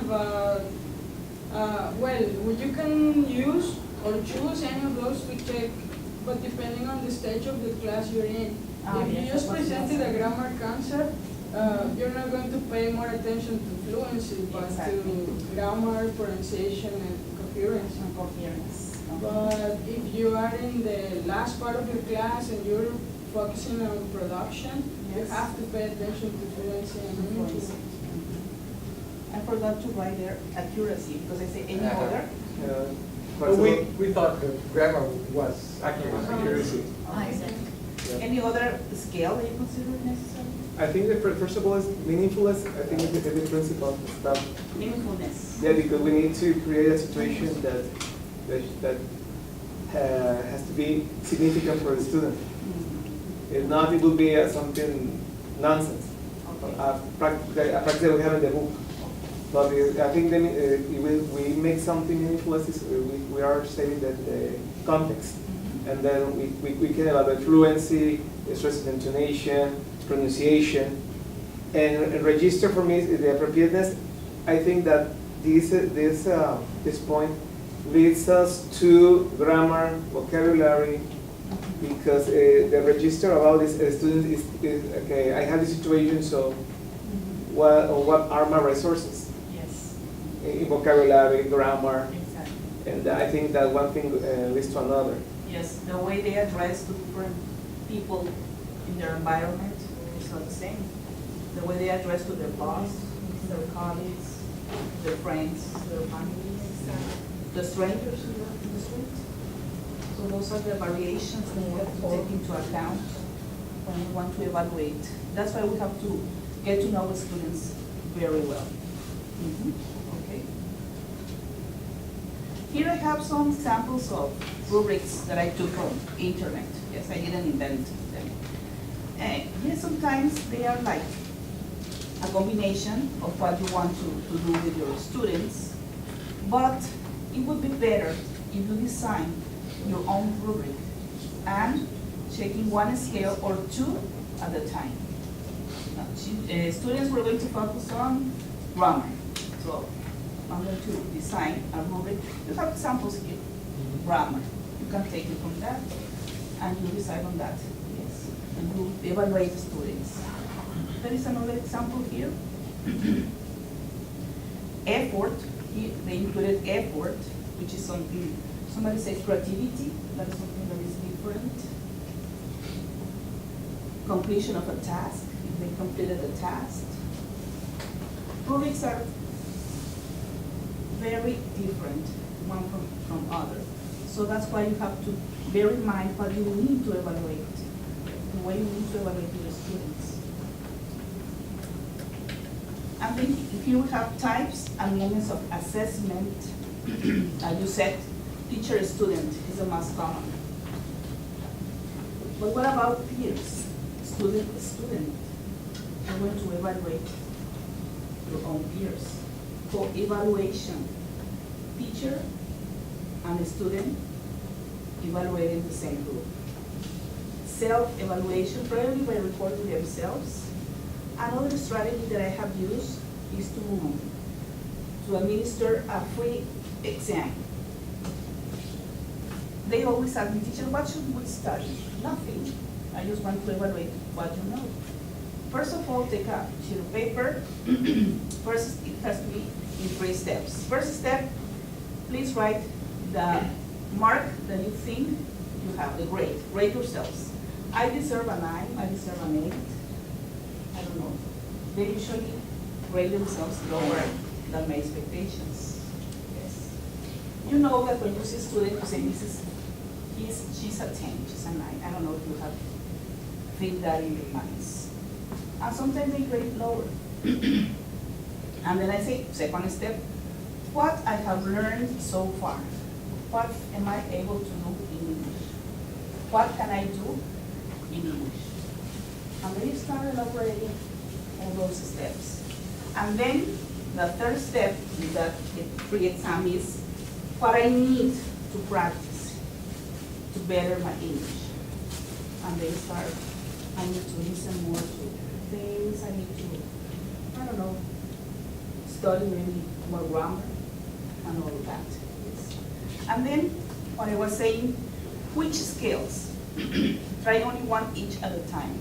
about, well, you can use or choose any of those to check, but depending on the stage of the class you're in. If you just presented a grammar concept, you're not going to pay more attention to fluency, but to grammar, pronunciation, and coherence. But if you are in the last part of your class and you're focusing on production, you have to pay attention to fluency and meaningful. I forgot to write there accuracy because I say any other. But we thought the grammar was accuracy. Any other scale that you consider necessary? I think the first of all is meaningfulness. I think it's the principal stuff. Meaningfulness. Yeah, because we need to create a situation that has to be significant for the student. If not, it will be something nonsense. Practice that we have in the book. But I think then if we make something meaningful, we are stating that the context, and then we can evaluate fluency, stress of intonation, pronunciation, and register for me the appropriateness. I think that this point leads us to grammar, vocabulary, because the register about this student is okay. I have this situation, so what are my resources? Yes. In vocabulary, grammar, Exactly. and I think that one thing leads to another. Yes, the way they address the different people in their environment is not the same. The way they address to their boss, their colleagues, their friends, their families, the strangers in the street. So those are the variations that we have to take into account when we want to evaluate. That's why we have to get to know the students very well. Okay. Here I have some samples of rubrics that I took from internet. Yes, I didn't invent them. Yes, sometimes they are like a combination of what you want to do with your students, but it would be better if you design your own rubric and checking one scale or two at a time. Students were going to focus on grammar. So I'm going to design a rubric. You have samples here. Grammar. You can take it from that and you decide on that. Yes. And you evaluate the students. There is another example here. Effort. Here they included effort, which is something, somebody says creativity, that is something that is different. Completion of a task, if they completed a task. Rubrics are very different one from other. So that's why you have to bear in mind what you need to evaluate, the way you need to evaluate your students. And then here we have types and moments of assessment. As you said, teacher-student is the most common. But what about peers? Student-student. You're going to evaluate your own peers. Co-evaluation. Teacher and a student evaluating the same group. Self-evaluation, probably by recording themselves. Another strategy that I have used is to administer a free exam. They always ask me, teacher, what should we study? Nothing. I just want to evaluate what you know. First of all, take a sheet of paper. First, it has to be in 3 steps. First step, please write the mark that you think you have, the grade. Rate yourselves. I deserve a 9, I deserve an 8. I don't know. They usually grade themselves lower than my expectations. Yes. You know that when you see a student, you say, she's a 10, she's a 9. I don't know if you have think that in your minds. And sometimes they grade lower. And then I say, second step, what I have learned so far. What am I able to do in English? What can I do in English? And then you start elaborating all those steps. And then the third step in that pre-exam is what I need to practice to better my English. And they start, I need to listen more to things, I need to, I don't know, study maybe more grammar and all of that. Yes. And then, what I was saying, which skills? Try only one each at a time.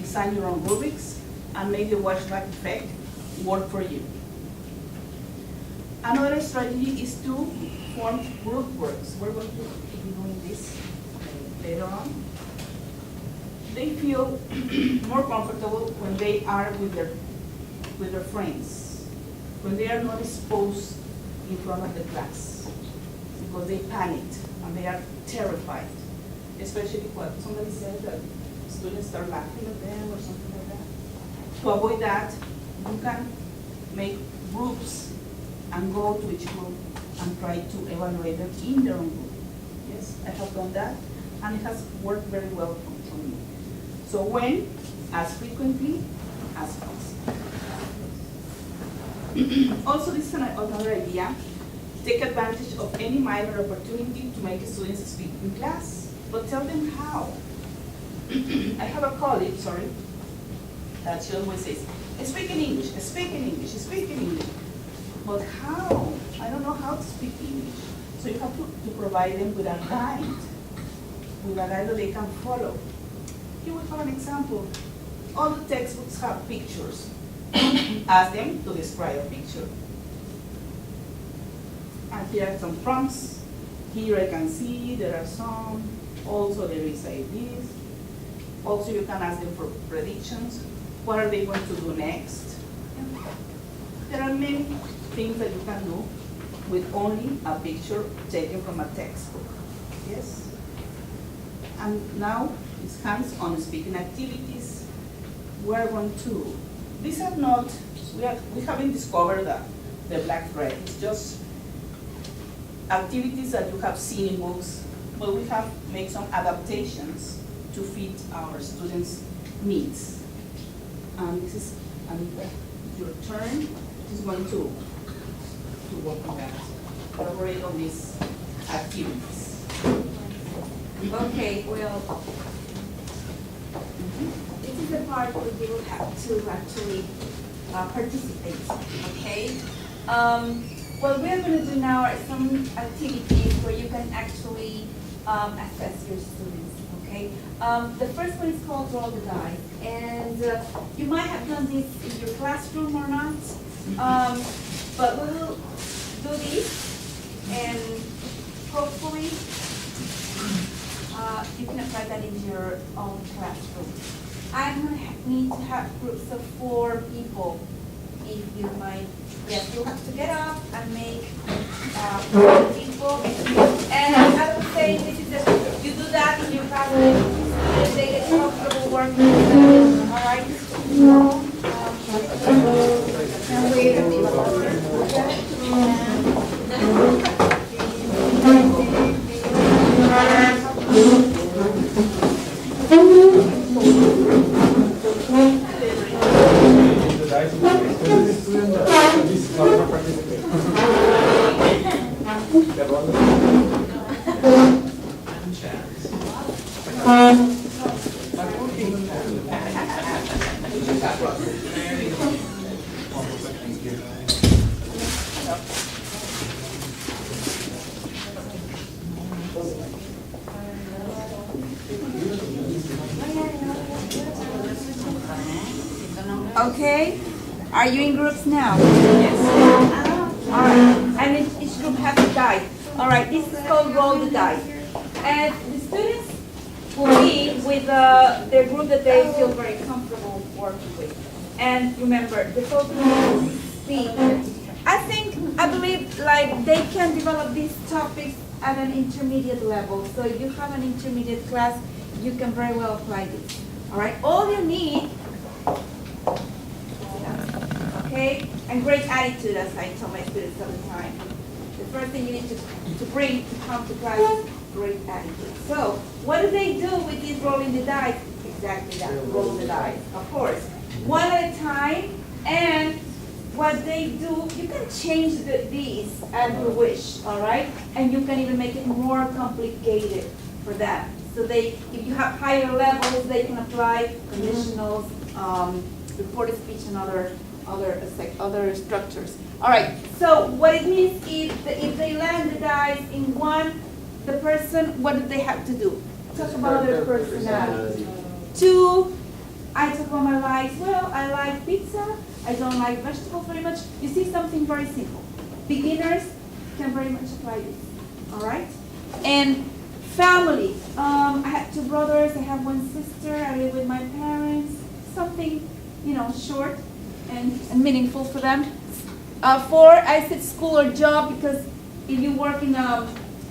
Design your own rubrics and make the watchdog effect work for you. Another strategy is to form group works. We're going to be doing this later on. They feel more comfortable when they are with their friends, when they are not exposed in front of the class, because they panicked and they are terrified, especially when somebody says that students start laughing at them or something like that. To avoid that, you can make groups and go to each group and try to evaluate them in their own group. Yes, I have done that, and it has worked very well for me. So when, as frequently as possible. Also, this is another idea. Take advantage of any minor opportunity to make students speak in class, but tell them how. I have a colleague, that she always says, speak in English, speak in English, speak in English. But how? I don't know how to speak English. So you have to provide them with a guide that they can follow. Here we have an example. All the textbooks have pictures. Ask them to describe a picture. And here are some prompts. Here I can see there are some. Also there is ideas. Also you can ask them for predictions. What are they going to do next? There are many things that you can do with only a picture taken from a textbook. Yes? And now it's hands-on speaking activities. We're going to, these are not, we haven't discovered the black thread. It's just activities that you have seen in books, but we have made some adaptations to fit our students' needs. And this is Anita, your turn. Is going to work on that, collaborate on these activities. Okay, well, this is the part where you will have to actually participate, okay? What we're going to do now are some activities where you can actually assess your students, okay? The first one is called Roll the Dice, and you might have done this in your classroom or not, but we will do this, and hopefully you can apply that in your own classroom. I'm going to need to have groups of 4 people, if you mind. Yes, you'll have to get up and make 4 people. And I would say this is the, you do that in your classroom, and they get comfortable working together. All right? And wait a Okay, are you in groups now? Yes. All right, and each group has a die. All right, this is called roll the dice. And the students will be with their group that they feel very comfortable working with. And remember, the focus is speed. I believe like they can develop these topics at an intermediate level. So if you have an intermediate class, you can very well apply this. All right, all you need, okay, and great attitude, as I tell my students all the time. The first thing you need to bring to come to class is great attitude. So what do they do with this rolling the dice? Exactly that, roll the dice, of course. One at a time, and what they do, you can change these as you wish, all right? And you can even make it more complicated for them. So if you have higher levels, they can apply conditionals, reported speech, and other other structures. All right, so what it means is that if they land the dice in one, the person, what do they have to do? Talk about their personality. Two, I talk about my likes. Well, I like pizza. I don't like vegetables very much. You see, something very simple. Beginners can very much apply this. All right? And family. I have 2 brothers. I have 1 sister. I live with my parents. Something, short and meaningful for them. 4, I said school or job, because if you work in a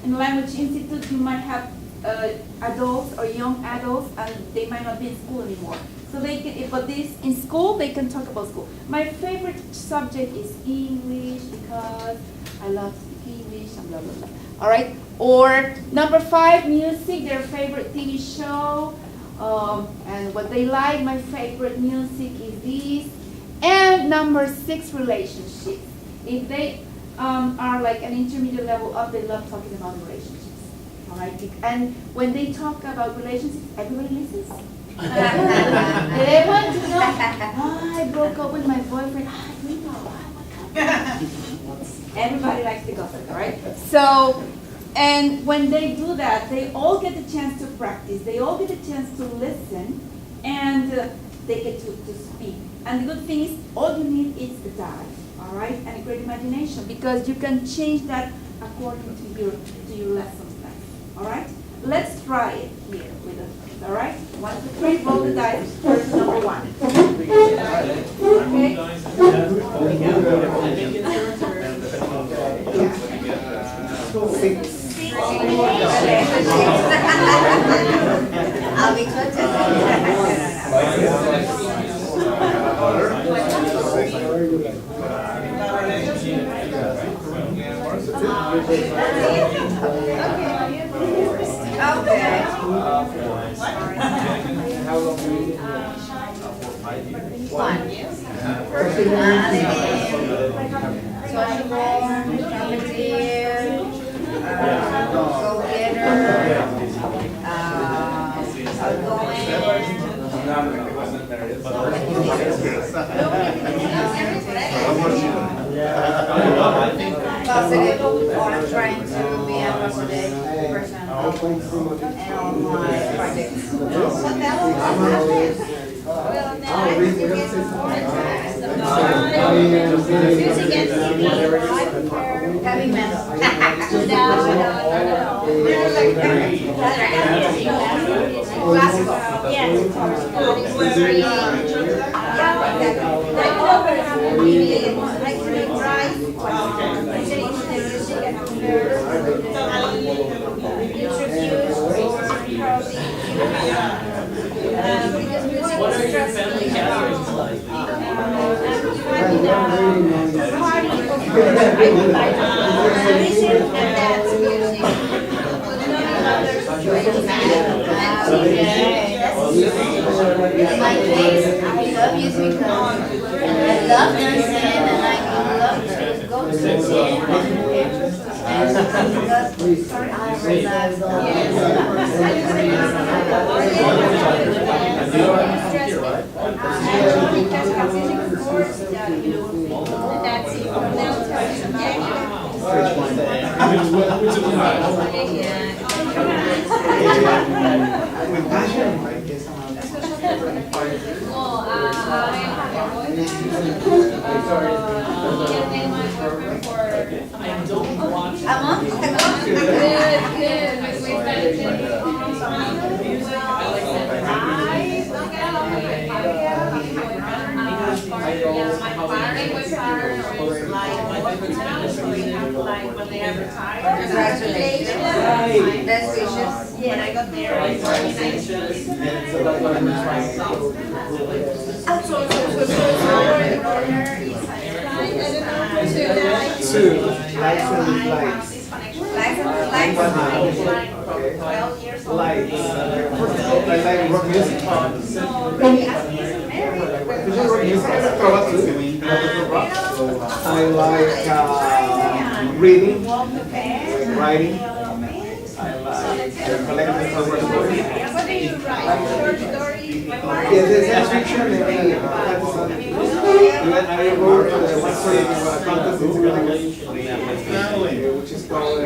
language institute, you might have adults or young adults, and they might not be in school anymore. So they can, but this in school, they can talk about school. My favorite subject is English because I love to speak English and blah blah blah. All right. Or number 5, music, their favorite TV show, and what they like. My favorite music is this. And number 6, relationships. If they are like an intermediate level up, they love talking about relationships. All right. And when they talk about relationships, everybody listens. Did everyone to know? I broke up with my boyfriend. We know. Everybody likes to gossip, all right? So, and when they do that, they all get the chance to practice. They all get the chance to listen, and they get to speak. And the good thing is, all you need is the die, all right? And a great imagination, because you can change that according to your lesson plan, all right? Let's try it here with us. All right? 1, 2, 3, roll the dice. First, number 1. Okay. 6. I'll be good to Okay. How long do you need? 1. Personality, sociable, talkative, go-getter, outgoing. Positive, or trying to be a positive person in all my projects. Well, now I think it's having men. Classical. Yes. What are your family gatherings like? My case, I love music because I love to sing and I love to go to the gym and because I relax. With passion, right? A month ago? Congratulations. Best wishes. When I got married, Two. Likes and dislikes. Likes. 12 years old. Likes. First of all, I like rock music. Rock music. I like reading, writing. I like collecting stories. What do you write? Short stories? Yes, there's science fiction and fantasy. Even I wrote one story about a contest in second grade, which is called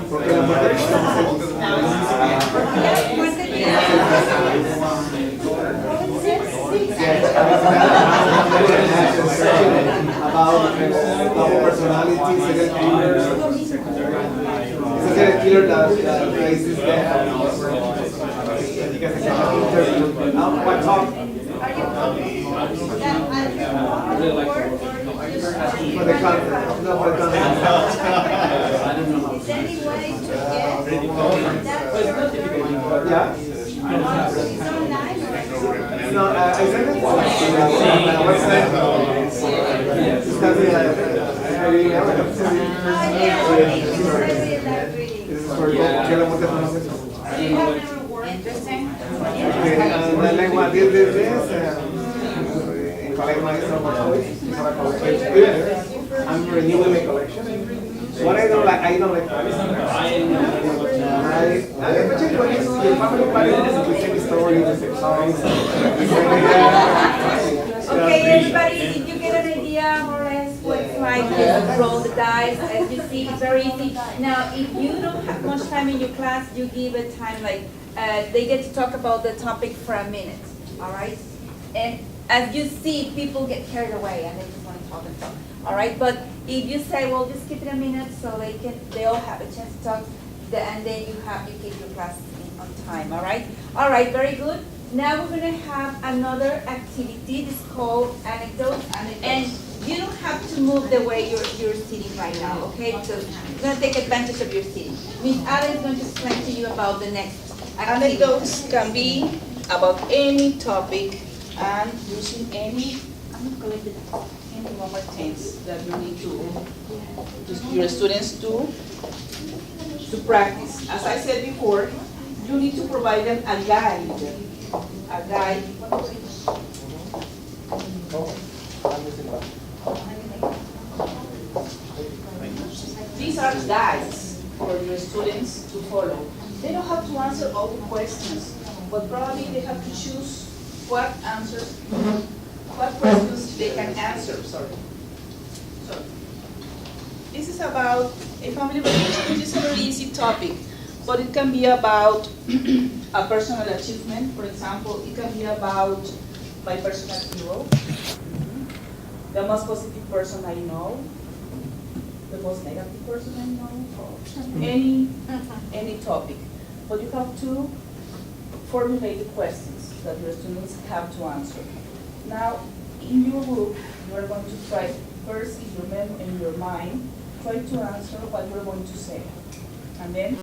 Porque la muerte about double personality, serial killer. It's a serial killer that raises death. You guys can have an interview. Now, what talk? For the content, no, for the content. Is there any way to get that? Yeah? It's online or? No, I sent it on the website. It's coming, I really have it. This is for Interesting. la lengua 10 de 10, en colegio maestro I'm renewing my collection. What I don't like Paris. I imagine when it's the family Paris, we same story, the same songs. Okay, everybody, did you get an idea more or less what it's like to roll the dice? As you see, it's very easy. Now, if you don't have much time in your class, you give it time, like, they get to talk about the topic for a minute, all right? And as you see, people get carried away and they just want to talk and talk, all right? But if you say, well, just keep it a minute so they all have a chance to talk, and then you keep your class on time, all right? All right, very good. Now we're gonna have another activity. This is called anecdotes, and you don't have to move the way you're sitting right now, okay? So you're gonna take advantage of your seating. Miss Ada is going to explain to you about the next activity. Anecdotes can be about any topic and using any normal tense that you need to your students to practice. As I said before, you need to provide them a guide. A guide. These are guides for your students to follow. They don't have to answer all the questions, but probably they have to choose what questions they can answer, sorry. So, this is about a family vacation, which is a very easy topic, but it can be about a personal achievement. For example, it can be about my personal hero, the most positive person I know, the most negative person I know, or any topic. But you have to formulate the questions that your students have to answer. Now, in your group, you are going to try first in your mind, try to answer what you're going to say. And then